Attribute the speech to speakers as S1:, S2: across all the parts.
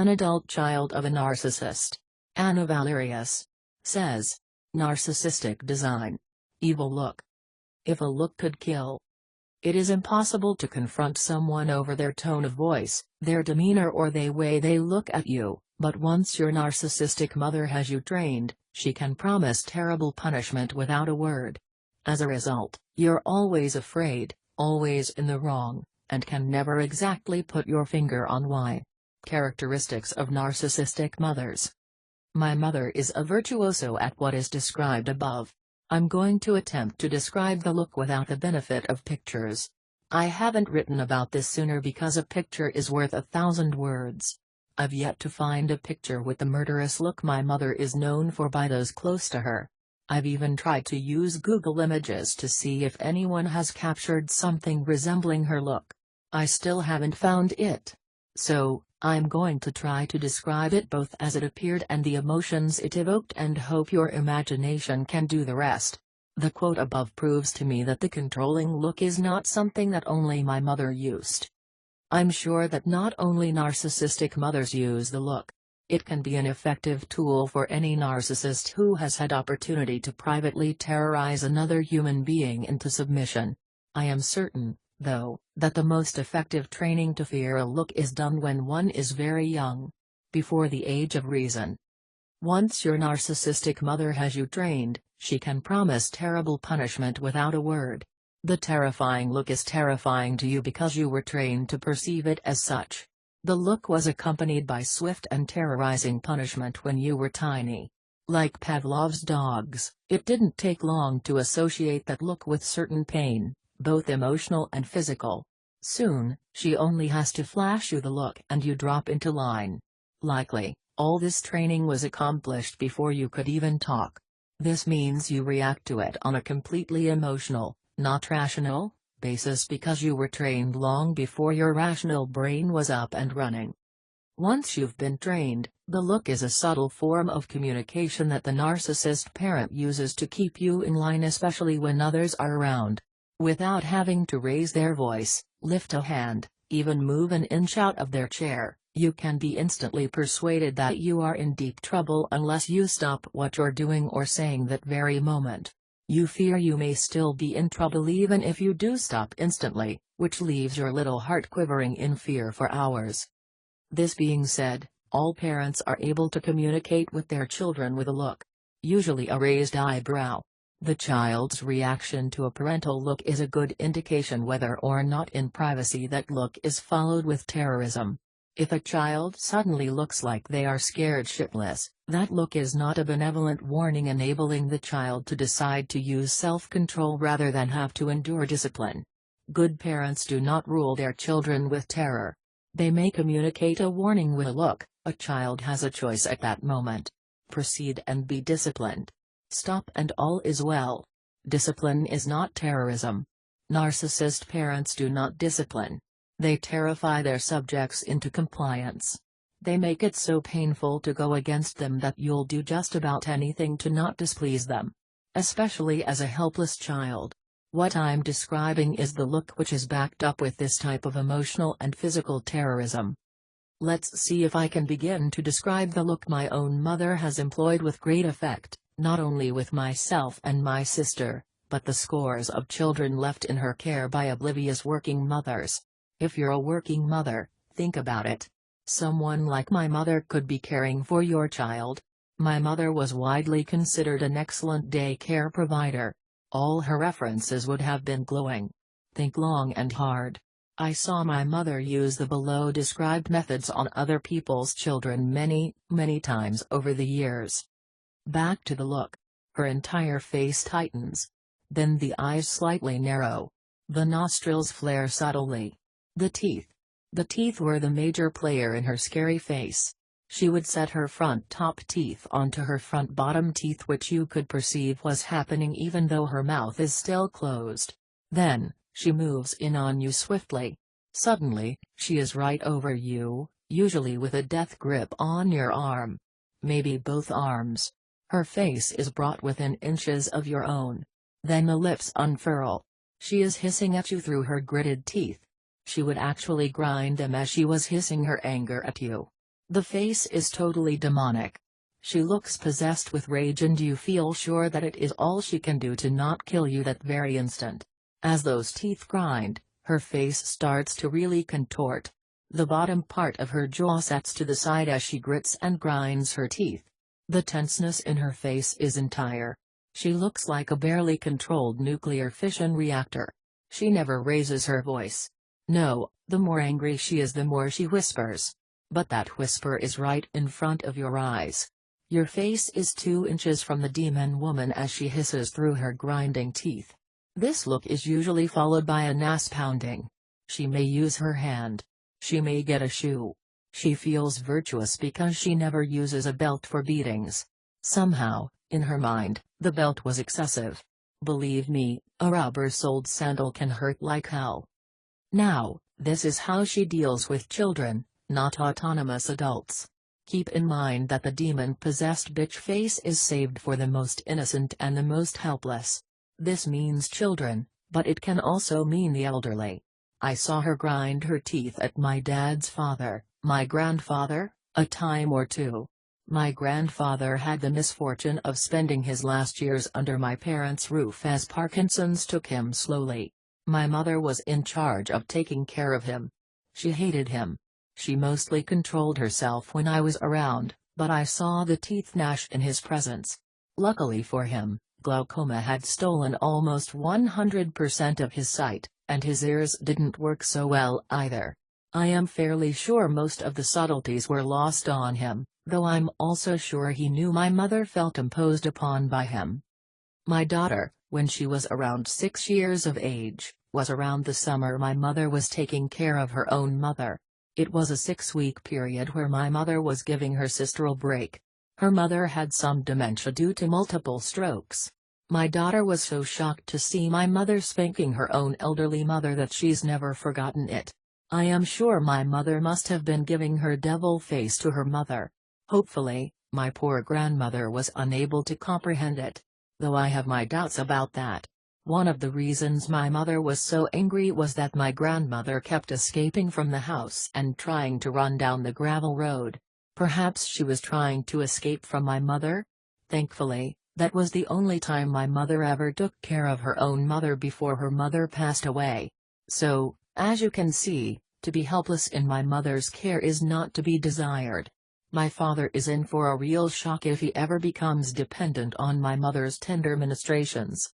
S1: an adult child of a narcissist. Anna Valerius says, narcissistic design. Evil look. If a look could kill. It is impossible to confront someone over their tone of voice, their demeanor or the way they look at you, but once your narcissistic mother has you trained, she can promise terrible punishment without a word. As a result, you're always afraid, always in the wrong, and can never exactly put your finger on why. Characteristics of narcissistic mothers. My mother is a virtuoso at what is described above. I'm going to attempt to describe the look without the benefit of pictures. I haven't written about this sooner because a picture is worth 1,000 words. I've yet to find a picture with the murderous look my mother is known for by those close to her. I've even tried to use Google Images to see if anyone has captured something resembling her look. I still haven't found it. So, I'm going to try to describe it both as it appeared and the emotions it evoked and hope your imagination can do the rest. The quote above proves to me that the controlling look is not something that only my mother used. I'm sure that not only narcissistic mothers use the look. It can be an effective tool for any narcissist who has had opportunity to privately terrorize another human being into submission. I am certain, though, that the most effective training to fear a look is done when one is very young. Before the age of reason. Once your narcissistic mother has you trained, she can promise terrible punishment without a word. The terrifying look is terrifying to you because you were trained to perceive it as such. The look was accompanied by swift and terrorizing punishment when you were tiny. Like Pavlov's dogs, it didn't take long to associate that look with certain pain, both emotional and physical. Soon, she only has to flash you the look and you drop into line. Likely, all this training was accomplished before you could even talk. This means you react to it on a completely emotional, not rational, basis because you were trained long before your rational brain was up and running. Once you've been trained, the look is a subtle form of communication that the narcissist parent uses to keep you in line, especially when others are around. Without having to raise their voice, lift a hand, even move an inch out of their chair, you can be instantly persuaded that you are in deep trouble unless you stop what you're doing or saying that very moment. You fear you may still be in trouble even if you do stop instantly, which leaves your little heart quivering in fear for hours. This being said, all parents are able to communicate with their children with a look. Usually a raised eyebrow. The child's reaction to a parental look is a good indication whether or not in privacy that look is followed with terrorism. If a child suddenly looks like they are scared shitless, that look is not a benevolent warning enabling the child to decide to use self-control rather than have to endure discipline. Good parents do not rule their children with terror. They may communicate a warning with a look. A child has a choice at that moment. Proceed and be disciplined. Stop and all is well. Discipline is not terrorism. Narcissist parents do not discipline. They terrify their subjects into compliance. They make it so painful to go against them that you'll do just about anything to not displease them. Especially as a helpless child. What I'm describing is the look which is backed up with this type of emotional and physical terrorism. Let's see if I can begin to describe the look my own mother has employed with great effect, not only with myself and my sister, but the scores of children left in her care by oblivious working mothers. If you're a working mother, think about it. Someone like my mother could be caring for your child. My mother was widely considered an excellent daycare provider. All her references would have been glowing. Think long and hard. I saw my mother use the below described methods on other people's children many, many times over the years. Back to the look. Her entire face tightens. Then the eyes slightly narrow. The nostrils flare subtly. The teeth. The teeth were the major player in her scary face. She would set her front top teeth onto her front bottom teeth, which you could perceive was happening even though her mouth is still closed. Then, she moves in on you swiftly. Suddenly, she is right over you, usually with a death grip on your arm. Maybe both arms. Her face is brought within inches of your own. Then the lips unfurl. She is hissing at you through her gritted teeth. She would actually grind them as she was hissing her anger at you. The face is totally demonic. She looks possessed with rage and you feel sure that it is all she can do to not kill you that very instant. As those teeth grind, her face starts to really contort. The bottom part of her jaw sets to the side as she grits and grinds her teeth. The tenseness in her face is entire. She looks like a barely controlled nuclear fission reactor. She never raises her voice. No, the more angry she is the more she whispers. But that whisper is right in front of your eyes. Your face is 2 inches from the demon woman as she hisses through her grinding teeth. This look is usually followed by a nass pounding. She may use her hand. She may get a shoe. She feels virtuous because she never uses a belt for beatings. Somehow, in her mind, the belt was excessive. Believe me, a rubber-soled sandal can hurt like hell. Now, this is how she deals with children, not autonomous adults. Keep in mind that the demon-possessed bitch face is saved for the most innocent and the most helpless. This means children, but it can also mean the elderly. I saw her grind her teeth at my dad's father, my grandfather, a time or two. My grandfather had the misfortune of spending his last years under my parents' roof as Parkinson's took him slowly. My mother was in charge of taking care of him. She hated him. She mostly controlled herself when I was around, but I saw the teeth gnash in his presence. Luckily for him, glaucoma had stolen almost 100% of his sight, and his ears didn't work so well either. I am fairly sure most of the subtleties were lost on him, though I'm also sure he knew my mother felt imposed upon by him. My daughter, when she was around 6 years of age, was around the summer my mother was taking care of her own mother. It was a 6-week period where my mother was giving her sister a break. Her mother had some dementia due to multiple strokes. My daughter was so shocked to see my mother spanking her own elderly mother that she's never forgotten it. I am sure my mother must have been giving her devil face to her mother. Hopefully, my poor grandmother was unable to comprehend it. Though I have my doubts about that. One of the reasons my mother was so angry was that my grandmother kept escaping from the house and trying to run down the gravel road. Perhaps she was trying to escape from my mother? Thankfully, that was the only time my mother ever took care of her own mother before her mother passed away. So, as you can see, to be helpless in my mother's care is not to be desired. My father is in for a real shock if he ever becomes dependent on my mother's tender ministrations.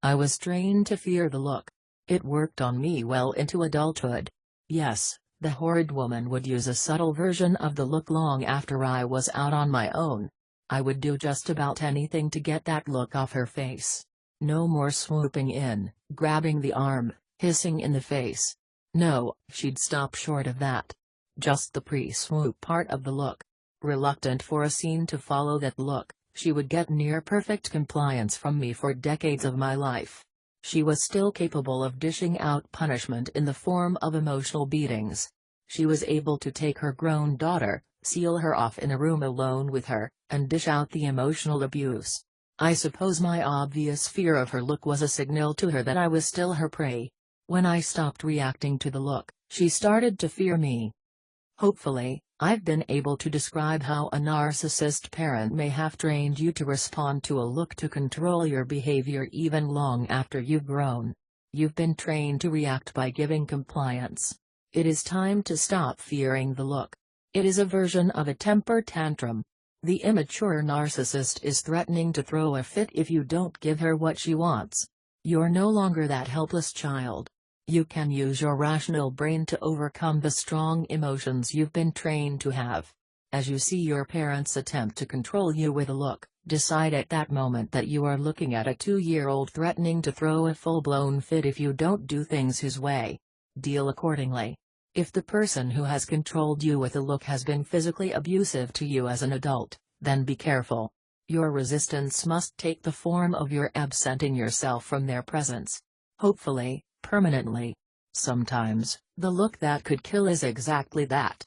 S1: I was trained to fear the look. It worked on me well into adulthood. Yes, the horrid woman would use a subtle version of the look long after I was out on my own. I would do just about anything to get that look off her face. No more swooping in, grabbing the arm, hissing in the face. No, she'd stop short of that. Just the pre-swoop part of the look. Reluctant for a scene to follow that look, she would get near-perfect compliance from me for decades of my life. She was still capable of dishing out punishment in the form of emotional beatings. She was able to take her grown daughter, seal her off in a room alone with her, and dish out the emotional abuse. I suppose my obvious fear of her look was a signal to her that I was still her prey. When I stopped reacting to the look, she started to fear me. Hopefully, I've been able to describe how a narcissist parent may have trained you to respond to a look to control your behavior even long after you've grown. You've been trained to react by giving compliance. It is time to stop fearing the look. It is a version of a temper tantrum. The immature narcissist is threatening to throw a fit if you don't give her what she wants. You're no longer that helpless child. You can use your rational brain to overcome the strong emotions you've been trained to have. As you see your parents attempt to control you with a look, decide at that moment that you are looking at a 2-year-old threatening to throw a full-blown fit if you don't do things his way. Deal accordingly. If the person who has controlled you with a look has been physically abusive to you as an adult, then be careful. Your resistance must take the form of your absenting yourself from their presence. Hopefully, permanently. Sometimes, the look that could kill is exactly that.